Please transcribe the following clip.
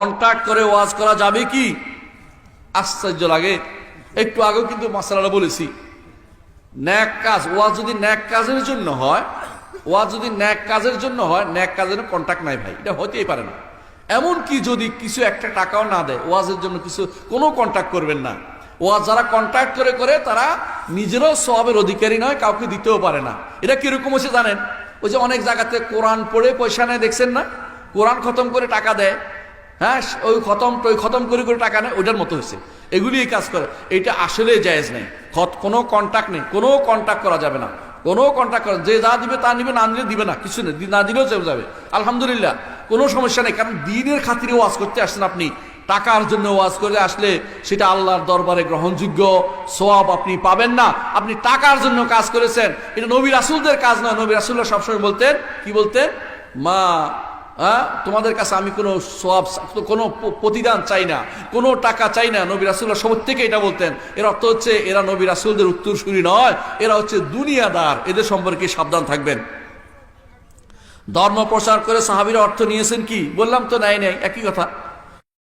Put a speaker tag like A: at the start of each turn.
A: Contact করে ওয়াজ করা যাবে কি? আশ্চর্য লাগে। একটু আগেও কিন্তু মাসালাটা বলেছি, ন্যাক কাজ, ওয়াজ যদি ন্যাক কাজের জন্য হয়, ওয়াজ যদি ন্যাক কাজের জন্য হয়, ন্যাক কাজের কন্ট্যাক্ট নাই ভাই, এটা হতেই পারে না। এমনকি যদি কিছু একটা টাকাও না দেয় ওয়াজের জন্য, কিছু কোনো কন্ট্যাক্ট করবেন না। ওয়াজ যারা কন্ট্যাক্ট করে করে তারা নিজেরাও সওয়াবের অধিকারী নয়, কাউকে দিতেও পারে না। এটা কিরকম হচ্ছে জানেন? ওই যে অনেক জায়গাতে কোরআন পড়ে পয়সা নেয়, দেখছেন না? কোরআন খতম করে টাকা দেয়, হ্যাঁ, ওই খতম করে করে টাকা নেয়, ওইটার মতো হয়েছে। এগুলি এই কাজ করে, এটা আসলে জায়েজ নেই। কোনো কন্ট্যাক্ট নেই, কোনো কন্ট্যাক্ট করা যাবে না, কোনো কন্ট্যাক্ট করা, যে যা দিবে তা নিবে, না নিলে দিবে না, কিছু নেই, না দিলেও চলে যাবে, আলহামদুলিল্লাহ, কোনো সমস্যা নেই। কারণ দিনের খাতিরে ওয়াজ করতে আসছেন আপনি, টাকার জন্য ওয়াজ করে আসলে সেটা আল্লাহর দরবারে গ্রহণযোগ্য সওয়াব আপনি পাবেন না। আপনি টাকার জন্য কাজ করেছেন, এটা নবী রাসূলদের কাজ নয়। নবী রাসূলরা সবসময় বলতেন, কি বলতেন? মা, তোমাদের কাছে আমি কোনো সওয়াব, কোনো প্রতিদান চাই না, কোনো টাকা চাই না। নবী রাসূলরা সব থেকে এটা বলতেন। এর অর্থ হচ্ছে এরা নবী রাসূলদের উত্তরসূরি নয়, এরা হচ্ছে দুনিয়াদার, এদের সম্পর্কে সাবধান থাকবেন। ধর্ম প্রচার করে সাহাবীরা অর্থ নিয়েছেন কি? বললাম তো, নাই একই কথা।